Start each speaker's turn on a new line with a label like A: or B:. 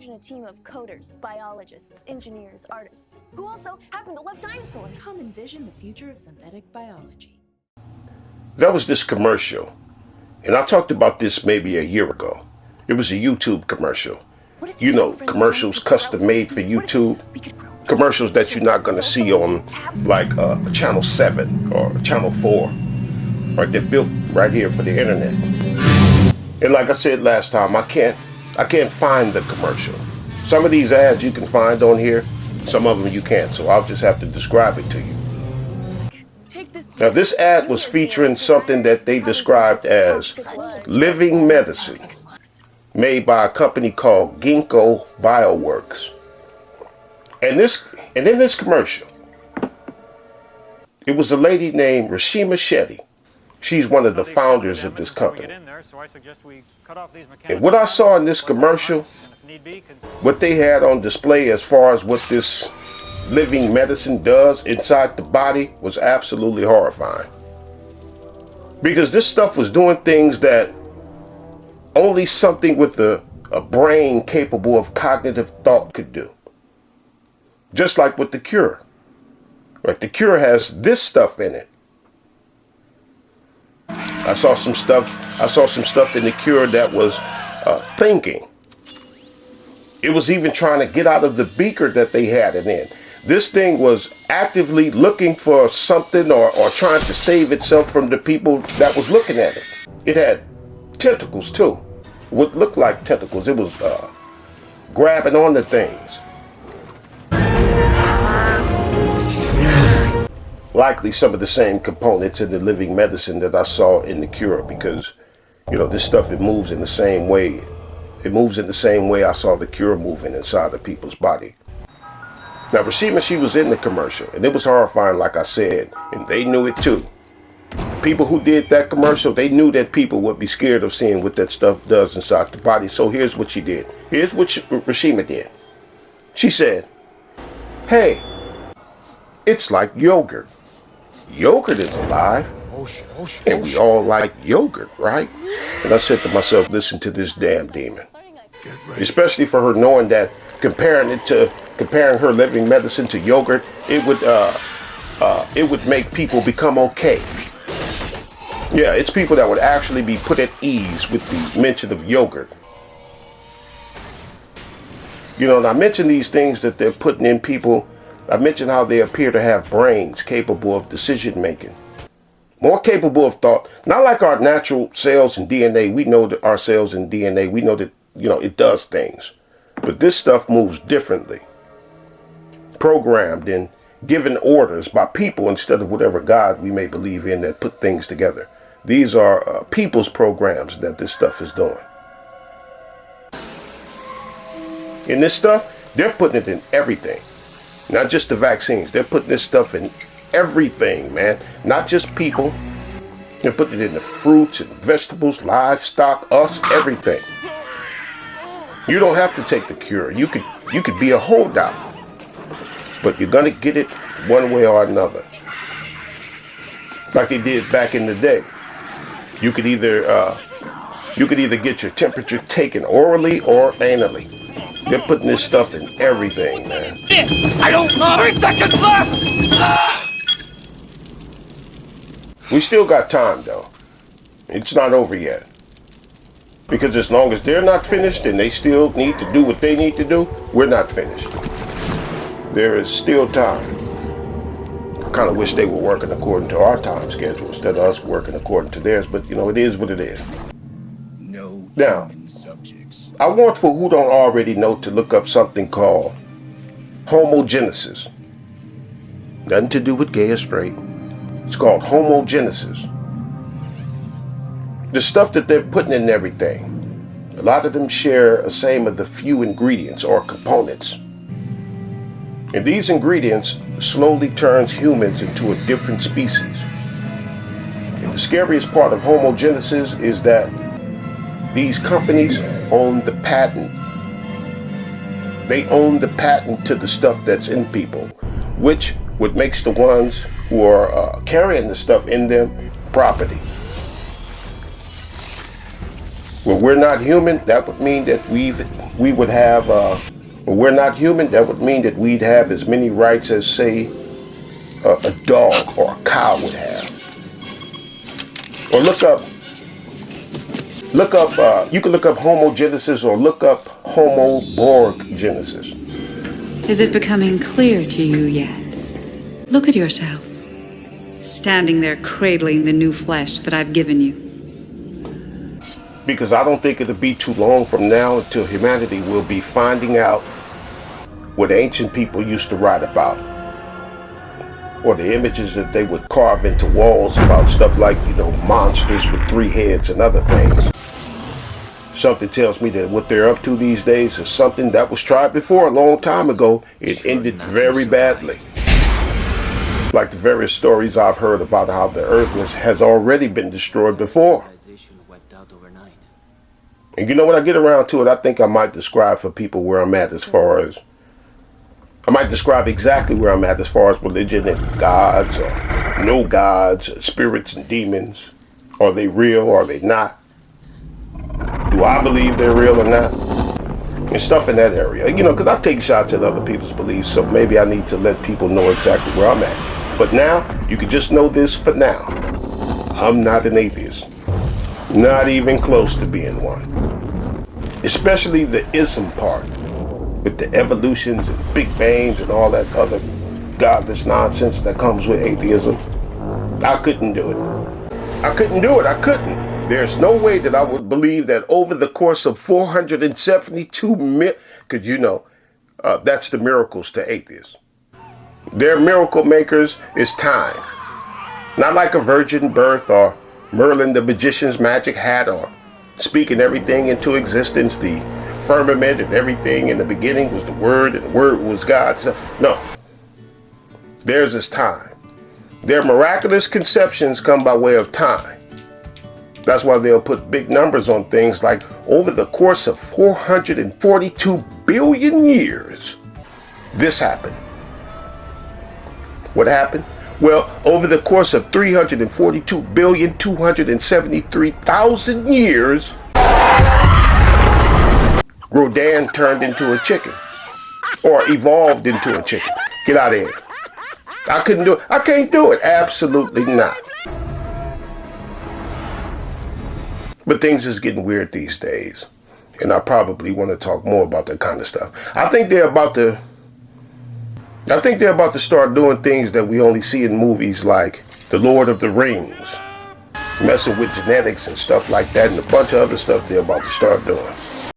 A: Imagine a team of coders, biologists, engineers, artists, who also happen to love dinosaurs.
B: Come envision the future of synthetic biology.
C: That was this commercial. And I talked about this maybe a year ago. It was a YouTube commercial. You know, commercials custom made for YouTube. Commercials that you're not going to see on like Channel 7 or Channel 4. Right, they're built right here for the internet. And like I said last time, I can't find the commercial. Some of these ads you can find on here, some of them you can't, so I'll just have to describe it to you. Now this ad was featuring something that they described as living medicine, made by a company called Ginkgo Bioworks. And in this commercial, it was a lady named Rashima Shetty. She's one of the founders of this company. And what I saw in this commercial, what they had on display as far as what this living medicine does inside the body was absolutely horrifying. Because this stuff was doing things that only something with a brain capable of cognitive thought could do. Just like with the cure. Right? The cure has this stuff in it. I saw some stuff in the cure that was thinking. It was even trying to get out of the beaker that they had it in. This thing was actively looking for something or trying to save itself from the people that was looking at it. It had tentacles too. What looked like tentacles. It was grabbing on the things. Likely some of the same components in the living medicine that I saw in the cure, because, you know, this stuff, it moves in the same way. It moves in the same way I saw the cure moving inside of people's body. Now, Rashima, she was in the commercial, and it was horrifying, like I said, and they knew it too. People who did that commercial, they knew that people would be scared of seeing what that stuff does inside the body. So here's what she did. Here's what Rashima did. She said, "Hey, it's like yogurt. Yogurt is alive, and we all like yogurt, right?" And I said to myself, listen to this damn demon. Especially for her knowing that comparing her living medicine to yogurt, it would make people become okay. Yeah, it's people that would actually be put at ease with the mention of yogurt. You know, and I mentioned these things that they're putting in people. I mentioned how they appear to have brains capable of decision making. More capable of thought. Not like our natural cells and DNA. We know that our cells and DNA, we know that, you know, it does things. But this stuff moves differently. Programmed and given orders by people instead of whatever God we may believe in that put things together. These are people's programs that this stuff is doing. In this stuff, they're putting it in everything. Not just the vaccines. They're putting this stuff in everything, man. Not just people. They're putting it in the fruits and vegetables, livestock, us, everything. You don't have to take the cure. You could be a holdout. But you're gonna get it one way or another. Like they did back in the day. You could either get your temperature taken orally or anally. They're putting this stuff in everything, man.
D: I don't know. 3 seconds left!
C: We still got time, though. It's not over yet. Because as long as they're not finished and they still need to do what they need to do, we're not finished. There is still time. I kind of wish they were working according to our time schedule instead of us working according to theirs, but you know, it is what it is. Now, I want for who don't already know to look up something called homogenesis. Nothing to do with gay or straight. It's called homogenesis. The stuff that they're putting in everything, a lot of them share a same of the few ingredients or components. And these ingredients slowly turns humans into a different species. And the scariest part of homogenesis is that these companies own the patent. They own the patent to the stuff that's in people, which makes the ones who are carrying the stuff in them property. Well, we're not human. That would mean that we would have. Well, we're not human. That would mean that we'd have as many rights as, say, a dog or a cow would have. Or look up. You can look up Homo Genesis or look up Homo Borg Genesis.
E: Is it becoming clear to you yet? Look at yourself, standing there cradling the new flesh that I've given you.
C: Because I don't think it'll be too long from now until humanity will be finding out what ancient people used to write about, or the images that they would carve into walls about stuff like, monsters with 3 heads and other things. Something tells me that what they're up to these days is something that was tried before a long time ago. It ended very badly. Like the various stories I've heard about how the earth has already been destroyed before. And when I get around to it, I think I might describe for people where I'm at I might describe exactly where I'm at as far as religion and gods or no gods, spirits and demons. Are they real or are they not? Do I believe they're real or not? And stuff in that area. Because I take shots at other people's beliefs, so maybe I need to let people know exactly where I'm at. But now, you can just know this for now. I'm not an atheist. Not even close to being one. Especially the ism part. With the evolutions and big bangs and all that other godless nonsense that comes with atheism. I couldn't do it. I couldn't. There's no way that I would believe that over the course of 472 million, because that's the miracles to atheists. Their miracle makers is time. Not like a virgin birth or Merlin the magician's magic hat or speaking everything into existence. The firmament and everything in the beginning was the Word and the Word was God. No. Theirs is time. Their miraculous conceptions come by way of time. That's why they'll put big numbers on things like over the course of 442 billion years, this happened. What happened? Well, over the course of 342,273,000 years, Rodin turned into a chicken or evolved into a chicken. Get out of here. I couldn't do it. I can't do it. Absolutely not. But things is getting weird these days. And I probably want to talk more about that kind of stuff. I think they're about to start doing things that we only see in movies like The Lord of the Rings. Messing with genetics and stuff like that and a bunch of other stuff they're about to start doing.